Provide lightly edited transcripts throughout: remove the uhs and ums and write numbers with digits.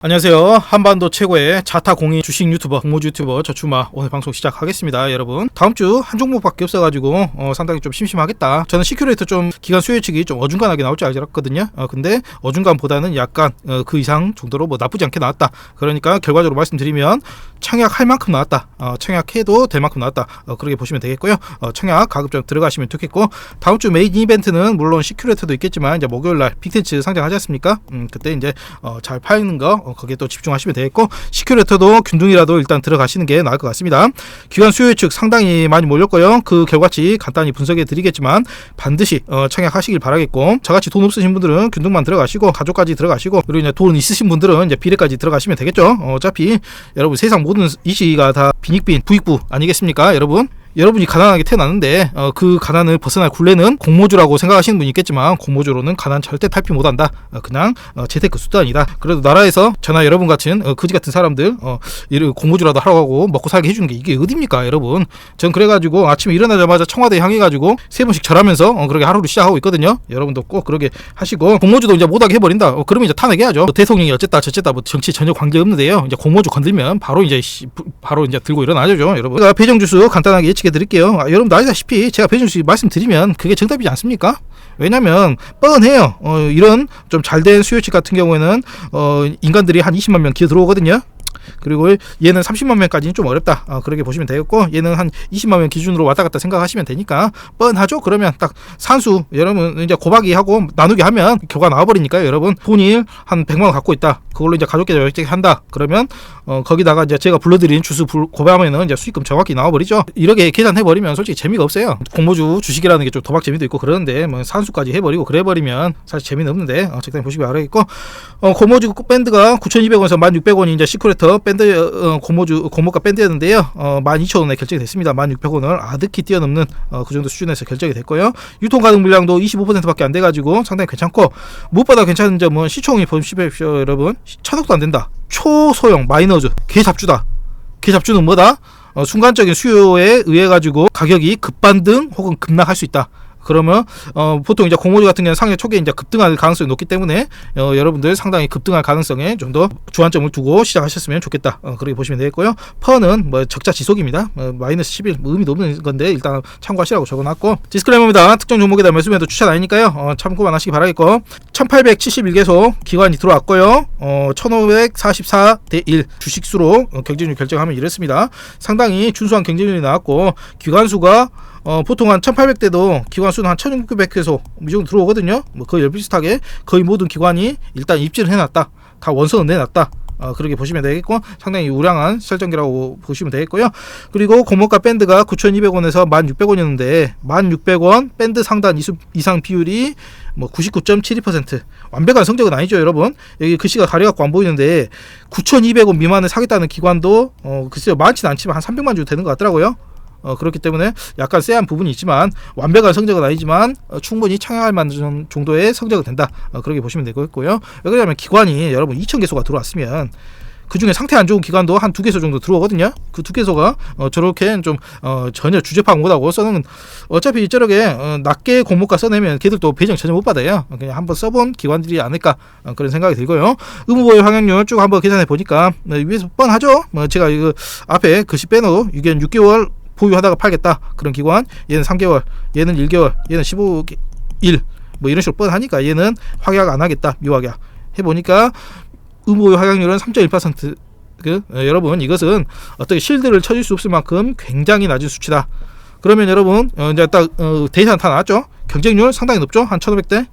안녕하세요. 한반도 최고의 자타 공인 주식 유튜버, 공모주 유튜버 저추마 오늘 방송 시작하겠습니다. 여러분 다음 주 한 종목밖에 없어가지고 상당히 좀 심심하겠다. 저는 시큐레이터 좀 기간 수요 예측이 좀 어중간하게 나올 줄 알았거든요. 근데 어중간보다는 약간 그 이상 정도로 뭐 나쁘지 않게 나왔다. 그러니까 결과적으로 말씀드리면 청약할 만큼 나왔다. 청약해도 될 만큼 나왔다. 그렇게 보시면 되겠고요. 청약 가급적 들어가시면 좋겠고, 다음 주 메인 이벤트는 물론 시큐레이터도 있겠지만 이제 목요일날 빅텐츠 상장하지 않습니까? 그때 이제 잘 파는 거 거기에 또 집중하시면 되겠고, 시큐레이터도 균등이라도 일단 들어가시는 게 나을 것 같습니다. 기관 수요 예측 상당히 많이 몰렸고요. 그 결과치 간단히 분석해 드리겠지만 반드시 청약하시길 바라겠고, 저같이 돈 없으신 분들은 균등만 들어가시고 가족까지 들어가시고, 그리고 이제 돈 있으신 분들은 이제 비례까지 들어가시면 되겠죠. 어차피 여러분 세상 모든 이시가 다 빈익빈 부익부 아니겠습니까? 여러분이 가난하게 태어났는데 그 가난을 벗어날 굴레는 공모주라고 생각하시는 분이 있겠지만, 공모주로는 가난 절대 탈피 못한다. 그냥 재테크 수단이다. 그래도 나라에서 저나 여러분 같은 거지 같은 사람들 공모주라도 하라고 하고 먹고 살게 해주는 게 이게 어딥니까 여러분. 전 그래가지고 아침에 일어나자마자 청와대 향해가지고 3번씩 절하면서 그렇게 하루를 시작하고 있거든요. 여러분도 꼭 그렇게 하시고, 공모주도 이제 못하게 해버린다. 그러면 이제 탄핵해야죠. 대통령이 어쨌다 저쨌다 뭐 정치 전혀 관계없는데요. 이제 공모주 건들면 바로 이제 들고 일어나죠 여러분. 제가 배정주수 간단하게 예측해 드릴게요. 여러분도 아시다시피 제가 배정주수 말씀드리면 그게 정답이지 않습니까? 왜냐면 뻔해요. 이런 좀 잘된 수요치 같은 경우에는 인간들이 한 20만 명 기어 들어오거든요. 그리고 얘는 30만 명까지는 좀 어렵다. 그렇게 보시면 되겠고, 얘는 한 20만 명 기준으로 왔다 갔다 생각하시면 되니까 뻔하죠. 그러면 딱 산수 여러분 이제 곱하기 하고 나누기 하면 결과 나와버리니까요. 여러분 돈이 한 100만 원 갖고 있다. 그걸로 이제 가족 계좌 한다. 그러면 거기다가 이제 제가 불러드린 주수 곱하면은 이제 수익금 정확히 나와버리죠. 이렇게 계산해버리면 솔직히 재미가 없어요. 공모주 주식이라는 게 좀 도박 재미도 있고 그러는데 뭐 산수까지 해버리고 그래버리면 사실 재미는 없는데 적당히 보시기 바라겠고, 공모주 밴드가 9,200원에서 1,600원이 이제 시크레터 밴드 공모가 밴드였는데요. 12,000원에 결정이 됐습니다. 1,600원을 아득히 뛰어넘는 그 정도 수준에서 결정이 됐고요. 유통 가능 물량도 25%밖에 안 돼가지고 상당히 괜찮고, 무엇보다 괜찮은 점은 시총이 보십시오 여러분. 1,000억도 안 된다. 초소형 마이너즈 개잡주다. 개잡주는 뭐다? 순간적인 수요에 의해 가지고 가격이 급반등 혹은 급락할 수 있다. 그러면 보통 이제 공모주 같은 경우는 상해 초기에 이제 급등할 가능성이 높기 때문에 여러분들 상당히 급등할 가능성에 좀 더 주안점을 두고 시작하셨으면 좋겠다. 그렇게 보시면 되겠고요. 퍼는 뭐 적자 지속입니다. 마이너스 11 의미도 없는 건데 일단 참고하시라고 적어놨고, 디스클레이머입니다. 특정 종목에 대한 매수매도 추천 아니니까요. 참고만 하시기 바라겠고, 1871개소 기관이 들어왔고요. 1544대 1 주식수로 경쟁률 결정하면 이렇습니다. 상당히 준수한 경쟁률이 나왔고, 기관수가 보통 한 1800대도 기관수는 한 1600개소 이 정도 들어오거든요. 뭐 거의 비슷하게 거의 모든 기관이 일단 입지를 해놨다. 다 원선을 내놨다. 그렇게 보시면 되겠고, 상당히 우량한 설정기라고 보시면 되겠고요. 그리고 공모가 밴드가 9,200원에서 1,600원이었는데 1,600원 밴드 상단 이상 비율이 뭐 99.72%. 완벽한 성적은 아니죠 여러분. 여기 글씨가 가려갖고 안 보이는데 9,200원 미만에 사겠다는 기관도 글쎄요 많지는 않지만 한 300만 정도 되는 것 같더라고요. 그렇기 때문에 약간 쎄한 부분이 있지만 완벽한 성적은 아니지만 충분히 청약할 만한 정도의 성적은 된다. 그렇게 보시면 되겠고요. 왜 그러냐면 기관이 여러분 2,000개소가 들어왔으면 그 중에 상태 안 좋은 기관도 한 2개소 정도 들어오거든요. 그 2개소가 저렇게 좀 전혀 주제 파악 못하고 써는, 어차피 저렇게 낮게 공모가 써내면 걔들도 배정 전혀 못 받아요. 그냥 한번 써본 기관들이 아닐까 그런 생각이 들고요. 의무보유 환경률 쭉 한번 계산해 보니까 위에서 뻔하죠. 제가 이거 앞에 글씨 빼놓고 이게 6개월 보유하다가 팔겠다 그런 기관, 얘는 3개월, 얘는 1개월, 얘는 15일 뭐 이런 식으로 뻔하니까 얘는 확약 안 하겠다, 미확약 해보니까 의무보유 확약률은 3.1%. 여러분 이것은 어떻게 실드를 쳐줄 수 없을 만큼 굉장히 낮은 수치다. 그러면 여러분 이제 딱 데이터는 다 나왔죠. 경쟁률 상당히 높죠. 한 1,500대.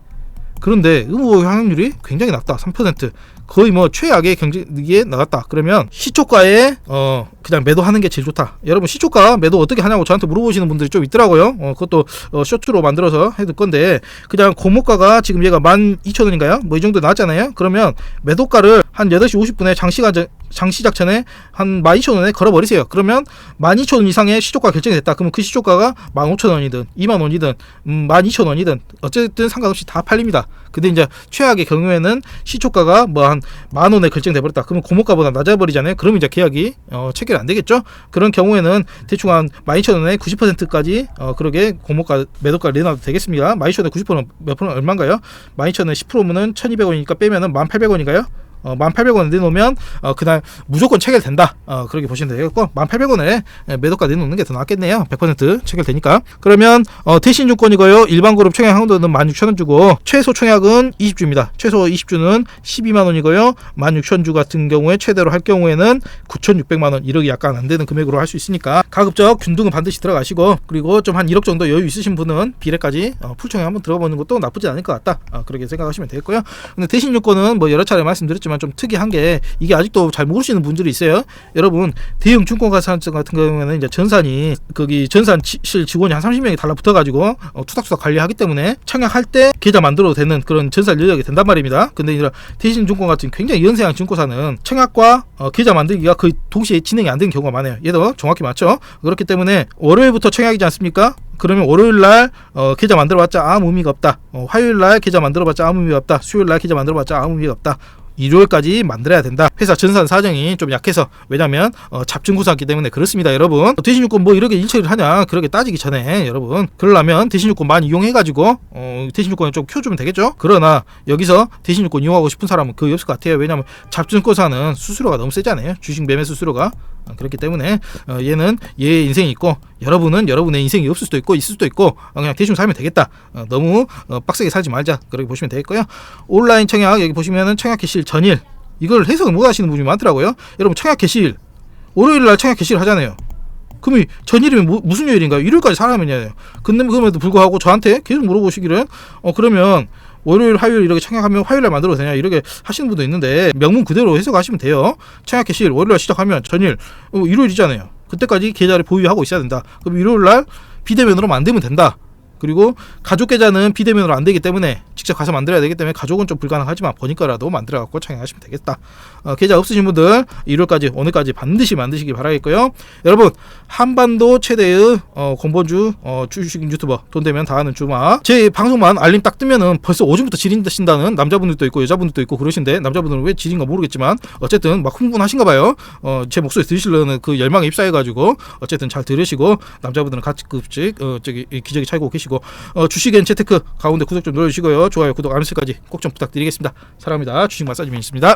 그런데 의무보유 확약률이 굉장히 낮다. 3%. 거의 뭐 최악의 경쟁에 나갔다. 그러면 시초가에 그냥 매도하는 게 제일 좋다. 여러분 시초가 매도 어떻게 하냐고 저한테 물어보시는 분들이 좀 있더라고요. 그것도 쇼트로 만들어서 해둘 건데, 그냥 공모가가 지금 얘가 12,000원인가요? 뭐 이 정도 나왔잖아요. 그러면 매도가를 한 8시 50분에 장시작 전에 한 12,000원에 걸어버리세요. 그러면 12,000원 이상의 시초가 결정이 됐다. 그러면 그 시초가가 15,000원이든 20,000원이든 12,000원이든 어쨌든 상관없이 다 팔립니다. 근데 이제 최악의 경우에는 시초가가 뭐 한 10,000원에 결정돼 버렸다. 그러면 공모가보다 낮아버리잖아요. 그러면 이제 계약이 체결 안 되겠죠. 그런 경우에는 대충 한 12,000원에 90%까지 그러게 공모가 매도가를 내놔도 되겠습니다. 12,000원에 90%는 몇 프로 얼마인가요? 12,000원에 10%면은 1,200원이니까 빼면은 1,800원인가요? 18,000원에 내놓으면 그날 무조건 체결된다. 그렇게 보시면 되겠고 18,000원에 매도가 내놓는 게 더 낫겠네요. 100% 체결되니까. 그러면 대신증권이고요. 일반그룹 청약 한도는 16,000원 주고 최소 청약은 20주입니다. 최소 20주는 12만원이고요. 16,000주 같은 경우에 최대로 할 경우에는 9,600만원 1억이 약간 안되는 금액으로 할 수 있으니까 가급적 균등은 반드시 들어가시고, 그리고 좀 한 1억 정도 여유 있으신 분은 비례까지 풀청약 한번 들어보는 것도 나쁘지 않을 것 같다. 그렇게 생각하시면 되겠고요. 근데 대신증권은 뭐 여러 차례 말씀드렸지만 좀 특이한 게 이게 아직도 잘 모르시는 분들이 있어요. 여러분 대형 증권가산 같은 경우에는 이제 전산이 거기 전산실 직원이 한 30명이 달라붙어가지고 투닥투닥 관리하기 때문에 청약할 때 계좌 만들어도 되는 그런 전산 여력이 된단 말입니다. 근데 이제 대신증권 같은 굉장히 연세한 증권사는 청약과 계좌 만들기가 거의 동시에 진행이 안 되는 경우가 많아요. 얘도 정확히 맞죠? 그렇기 때문에 월요일부터 청약이지 않습니까? 그러면 월요일날 계좌 만들어봤자 아무 의미가 없다. 화요일날 계좌 만들어봤자 아무 의미가 없다. 수요일날 계좌 만들어봤자 아무 의미가 없다. 일요일까지 만들어야 된다. 회사 전산 사정이 좀 약해서, 왜냐면 잡증구사기 때문에 그렇습니다. 여러분 대신증권 뭐 이렇게 일처리를 하냐 그렇게 따지기 전에 여러분 그러려면 대신증권 많이 이용해가지고 대신증권을 좀 키워주면 되겠죠. 그러나 여기서 대신증권 이용하고 싶은 사람은 거의 없을 것 같아요. 왜냐면 잡증권사는 수수료가 너무 세잖아요. 주식 매매 수수료가. 그렇기 때문에 얘는 얘의 인생이 있고 여러분은 여러분의 인생이 없을 수도 있고 있을 수도 있고 그냥 대충 살면 되겠다. 너무 빡세게 살지 말자. 그렇게 보시면 되겠고요. 온라인 청약 여기 보시면은 청약 개시일 전일, 이걸 해석을 못 하시는 분이 많더라고요. 여러분 청약 개시일 월요일날 청약 개시일 하잖아요. 그럼 전일이면 무슨 요일인가요? 일요일까지 살아면요. 그럼에도 불구하고 저한테 계속 물어보시기를 그러면 월요일 화요일 이렇게 청약하면 화요일날 만들어도 되냐 이렇게 하시는 분도 있는데, 명문 그대로 해석하시면 돼요. 청약 개시일 월요일날 시작하면 전일 일요일이잖아요. 그때까지 계좌를 보유하고 있어야 된다. 그럼 일요일날 비대면으로 만들면 된다. 그리고 가족 계좌는 비대면으로 안 되기 때문에 직접 가서 만들어야 되기 때문에 가족은 좀 불가능하지만 보니까라도 만들어 갖고 청약하시면 되겠다. 계좌 없으신 분들 일요일까지 오늘까지 반드시 만드시기 바라겠고요. 여러분 한반도 최대의 권본주 주식 유튜버 돈 되면 다 하는 주마, 제 방송만 알림 딱 뜨면은 벌써 오전부터 지린다신다는 남자분들도 있고 여자분들도 있고 그러신데, 남자분들은 왜 지린가 모르겠지만 어쨌든 막 흥분하신가 봐요. 제 목소리 들으시려는 그 열망에 입사해가지고 어쨌든 잘 들으시고, 남자분들은 가끔씩 기저귀 차고 계시고 주식엔 재테크 가운데 구독 좀 눌러주시고요. 좋아요 구독 알림까지 꼭 좀 부탁드리겠습니다. 사랑합니다. 주식 마사지 민있습니다.